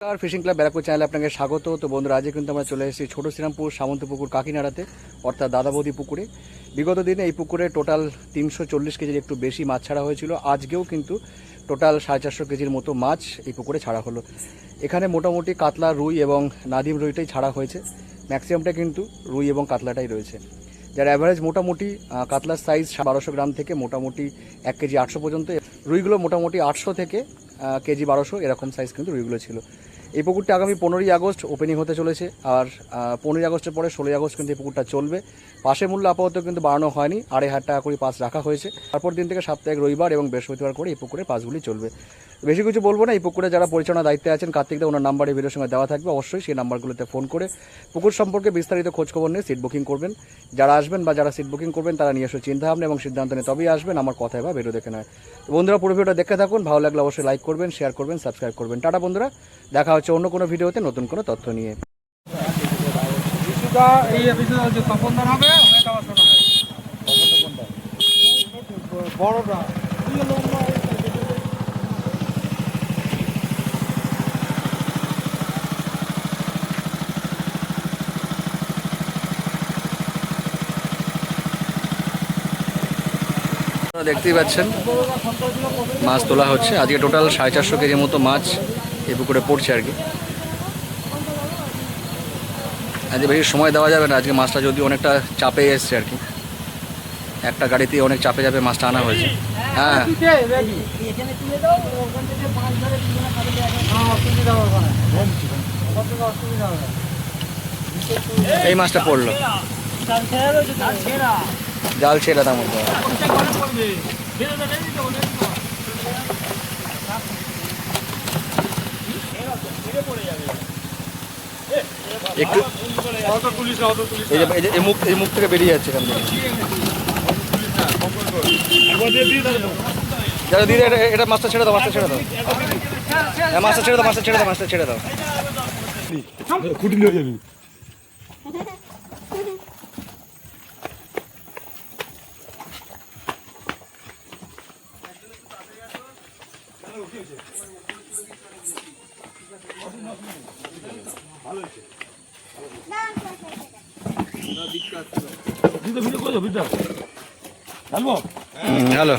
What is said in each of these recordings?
আর fishing club Barrackpore চ্যানেলে আপনাকে স্বাগত। তো বন্ধুরা, আজকে কিন্তু আমরা চলে এসেছি ছোটো শ্রীরামপুর সামন্তপুকুর কাকিনাড়াতে, অর্থাৎ দাদাবৌদি পুকুরে। বিগত দিনে এই পুকুরে টোটাল 340 কেজির একটু বেশি মাছ ছাড়া হয়েছিল। আজকেও কিন্তু টোটাল 450 কেজির মতো মাছ এই পুকুরে ছাড়া হলো। এখানে মোটামুটি কাতলা, রুই এবং নাদিম রুইটাই ছাড়া হয়েছে। ম্যাক্সিমামটা কিন্তু রুই এবং কাতলাটাই রয়েছে, যার অ্যাভারেজ মোটামুটি কাতলার সাইজ 1200 গ্রাম থেকে মোটামুটি 1 কেজি 800 পর্যন্ত। রুইগুলো মোটামুটি 800 থেকে কেজি 1200 এরকম সাইজ কিন্তু রুইগুলো ছিল। এই পুকুরটা আগামী 15ই আগস্ট ওপেনিং হতে চলেছে। আর 15ই আগস্টের পরে 16ই আগস্ট কিন্তু এই পুকুরটা চলবে। পাশের মূল্য আপাতত কিন্তু বাড়ানো হয়নি, 2500 টাকা করে পাস রাখা হয়েছে। তারপর দিন থেকে সাপ্তাহিক রবিবার এবং বৃহস্পতিবার করে এই পুকুরে পাসগুলি চলবে। বেশি কিছু বলবো না। এই পুকুরে যারা পরিচালনা দায়িত্বে আছেন কার্তিক দা, ওনার নাম্বারে ভিডিওর সঙ্গে দেওয়া থাকবে। অবশ্যই সেই নাম্বারগুলোতে ফোন করে পুকুর সম্পর্কে বিস্তারিত খোঁজখবর নিয়ে সিট বুকিং করবেন। যারা আসবেন বা যারা সিট বুকিং করবেন তারা নিয়ে এসে চিন্তাভাবনা এবং সিদ্ধান্ত নিয়ে তবেই আসবেন, আমার কথায় বা ভিডিও দেখে নয়। বন্ধুরা, পুরো ভিডিওটা দেখতে থাকুন। ভালো লাগলে অবশ্যই লাইক করবেন, শেয়ার করবেন, সাবস্ক্রাইব করবেন। টাটা বন্ধুরা, দেখা হচ্ছে অন্য কোনো ভিডিওতে নতুন কোনো তথ্য নিয়ে। দেখতেই পাচ্ছেন মাছ তোলা হচ্ছে। আজকে টোটাল 450 কেজির মতো মাছ এই পুকুরে পড়ছে আর কি। আজকে বেশি সময় দেওয়া যাবে না। আজকে মাছটা যদি অনেকটা চাপে এসছে আর কি, একটা গাড়িতে অনেক চাপে চাপে মাছটা আনা হয়েছে। হ্যাঁ, এই মাছটা পড়লো, জাল ছেড়ে তার মধ্যে একটু এই মুখ থেকে বেরিয়ে যাচ্ছে এখান থেকে। যারা দিদি এটা মাছটা ছেড়ে দাও, মাছটা ছেড়ে দাও, মাছটা ছেড়ে দাও, মাছটা ছেড়ে দাও, মাছটা ছেড়ে দাও। হ্যালো,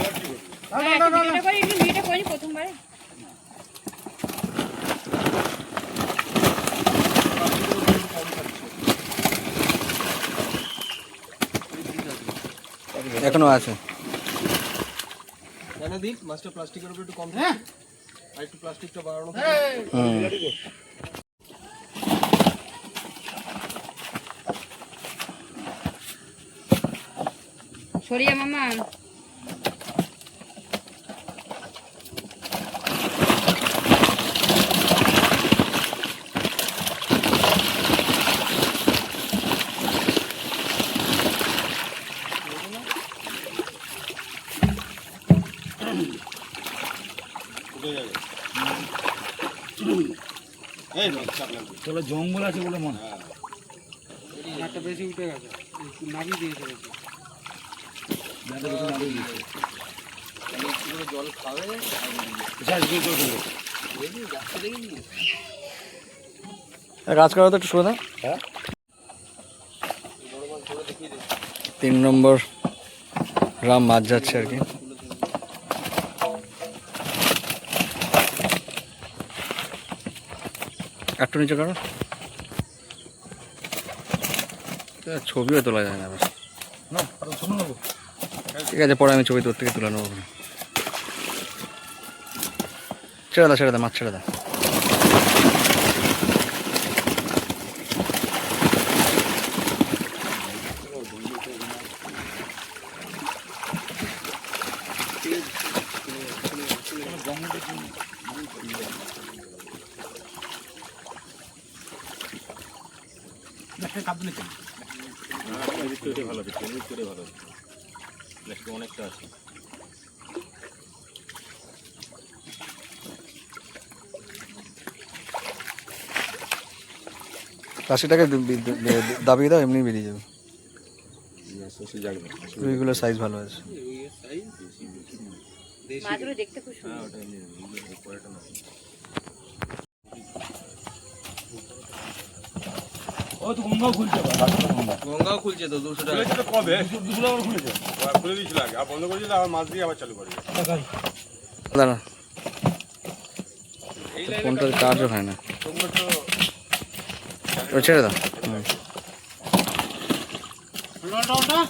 এখনো আছে। মাছটা প্লাস্টিকের উপর একটু কম, আর একটু প্লাস্টিকটা বাড়ানো। সরিয়া মামা জঙ্গল আছে বলে মনে হয়। একটা বেশি উঠে গেছে, নামিয়ে দিয়েছে বেশি। জল খাবে কাজ করা তো একটু শুনে দাও। 3 নম্বর রাম মাছ যাচ্ছে আর কি। একটু নিচে করো, ছবিও তোলা যায় না। ঠিক আছে, পরে আমি ছবি তোর থেকে তুলে নেবো। ছেড়ে দাও, ছেড়ে দাও, মাছ ছেড়ে দাও। অনেকটা আছে। কাশিটাকে দাবিয়ে দাও, এমনি বেরিয়ে যাবে। রুইগুলোর সাইজ ভালো আছে। মাছগুলো দেখতে খুব সুন্দর। ও তো গঙ্গাও খুলছে গঙ্গাও খুলছে তো 200 টাকা খুলেছে তো কবে 200 টাকা খুলেছে খুলে দিয়েছিল আগে আর বন্ধ করেছিল আবার মাছ দিয়ে আবার চালু করে দাঁড়া ফোনটা চার্জও হয় না তোমরা তো ও ছেড়ে দাও না না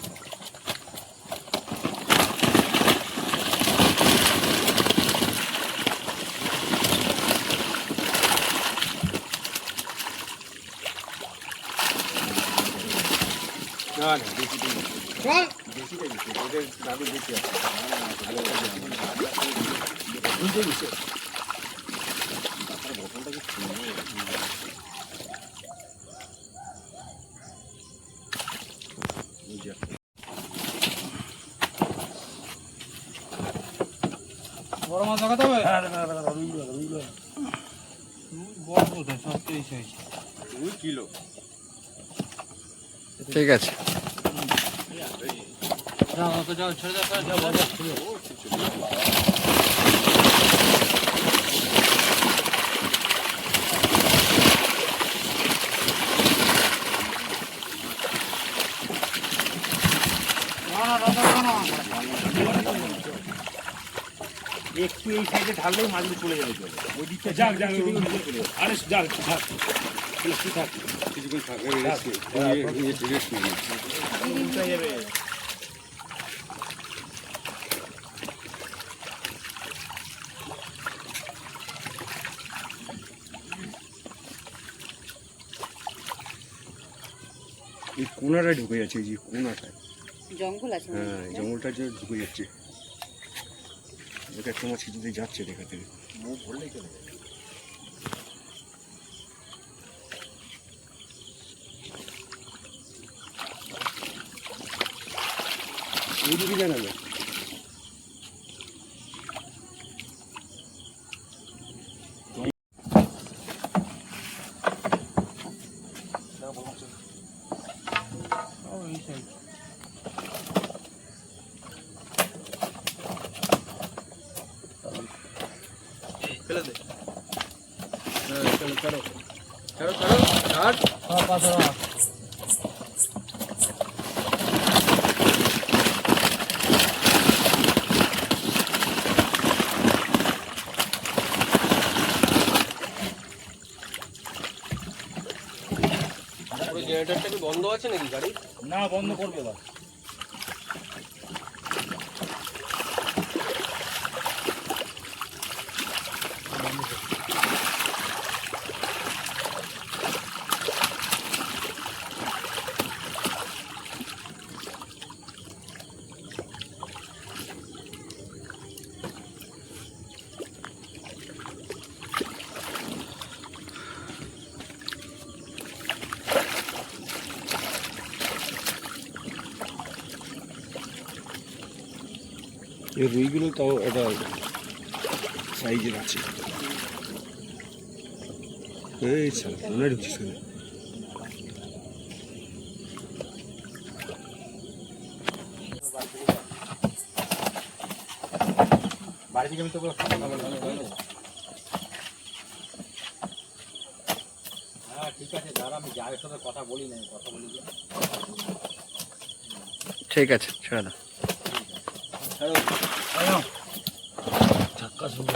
বেশি দিন বেশি দিন ওদের দাবি বেশি আছে বড় মাছ লাগাতে হবে হ্যাঁ বড় কোথায় 27 হয়েছে 2 কিলো ঠিক আছে যাও ওকে যাও ছেড়ে দাও যাও বাবা একটু এই সাইডে ঢাললেই মাছগুলো চলে যাবে চলে ওই দিকটা যাক যাক আরে যাক যাক একটু থাক কিছুক্ষণ থাকবে রেস্ট নিয়ে উল্টা যাবে এই কোনাটা ঢুকে যাচ্ছে এই যে কোনাটা জঙ্গল আছে হ্যাঁ জঙ্গলটা যে ঢুকে যাচ্ছে এটা একটা মাছ যদি যাচ্ছে দেখা থেকে মুখ ভরলেই চলে যাবে এইদিকে জানাবে ওই সাইড ফেলে দে চলো চলো চলো চলো আর পাশে জেনারেটরটা কি বন্ধ আছে নাকি গাড়ি না বন্ধ করবে বা এই রুইগুলো তাও এটা সাইজের আছে এই সালা কোনা ঢুকছিস কেন বাড়ি থেকে আমি তো হ্যাঁ ঠিক আছে দাঁড়া আমি যার সাথে কথা বলি না কথা বলি ঠিক আছে ছেড়ে দাও ধাক্কা শুনে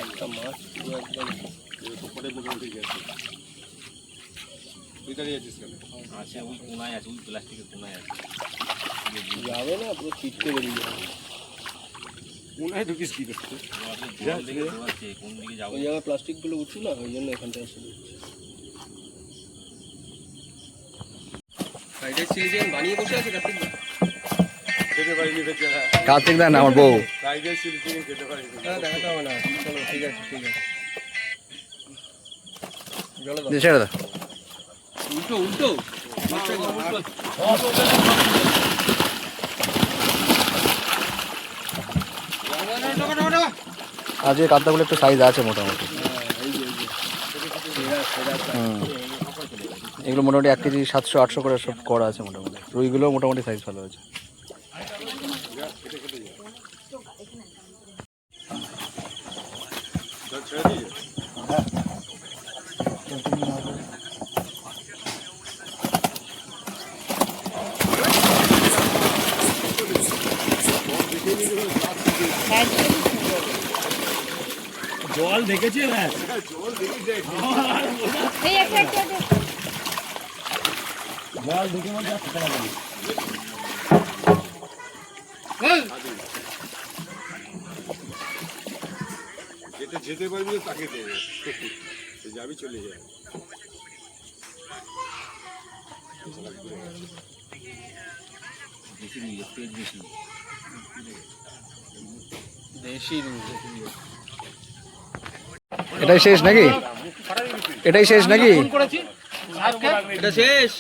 একটা মাছ পুরো একদম উপরের দোকান থেকে আছে তুই দাঁড়িয়ে আছিস কেন আছে ওই কোনায় আছে ওই প্লাস্টিকের কোনায় আছে যাবে না পুরো ছিটকে বেরিয়ে যাবে কোনায় ঢুকিস কি করতে জল দিকে আছে কোন দিকে যাবো ওই জায়গায় প্লাস্টিকগুলো উঠছে না ওই জন্য এখানটা এসে দিচ্ছি সাইডে সিলিজন বানিয়ে বসে আছে কার্তিক খেতে পারিনি দেখছি কার্তিক দা না আমার বউ সাইজের সিলিপিং খেতে পারিনি হ্যাঁ দেখাতে হবে না চলো ঠিক আছে জলে দাও ছেড়ে দাও উল্টো উল্টো আজকে কাতলাগুলো একটু সাইজ আছে মোটামুটি এগুলো মোটামুটি 1 কেজি 700-800 করে সব করা আছে মোটামুটি। রুইগুলো মোটামুটি সাইজ ভালো আছে। জল দেখেছে না এই একটা জল দেখে মধ্যে যেটা যেতে পারবি তাকে দেবে, যাবি চলে যাবে। এটাই শেষ নাকি? এটাই শেষ নাকি? এটা শেষ।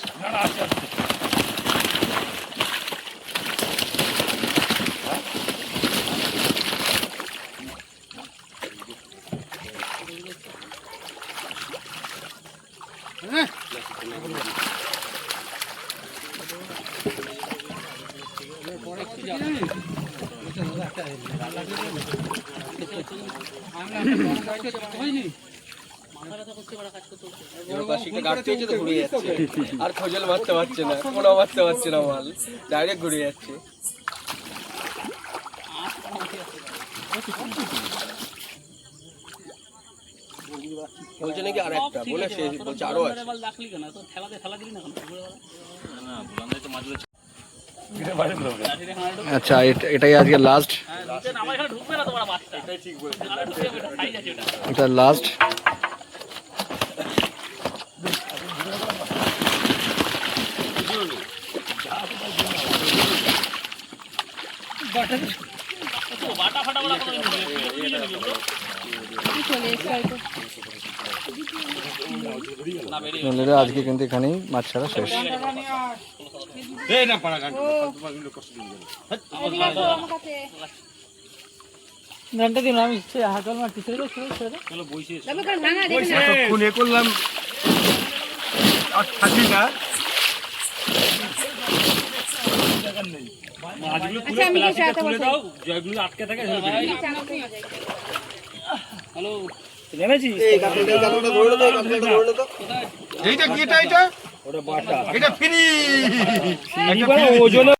আর খোঁজল মারতে পারছে না, কোনো মারতে পারছে না, মাল ডাইরেক্ট ঘুরে যাচ্ছে। বলছে নাকি আর একটা, বলে সে বলছে আরো আছে। আচ্ছা, এটাই আজকে লাস্ট। এটা লাস্ট। বন্ধুরা, আজকে কিন্তু এখানেই মাছ ছাড়া শেষ। ঘন্টা দিন আমি হাতল মারতে ছেড়ে চলো বইসে এতক্ষণ এ করলাম আর থাকি না। মাছগুলো তুলে প্লাস্টিকে তুলে দাও, জয়গুলো আটকে থাকে। হ্যালো, নেমেছি? এইটা কি? এটা ওটা বাটা, এটা ফ্রি। ওজনে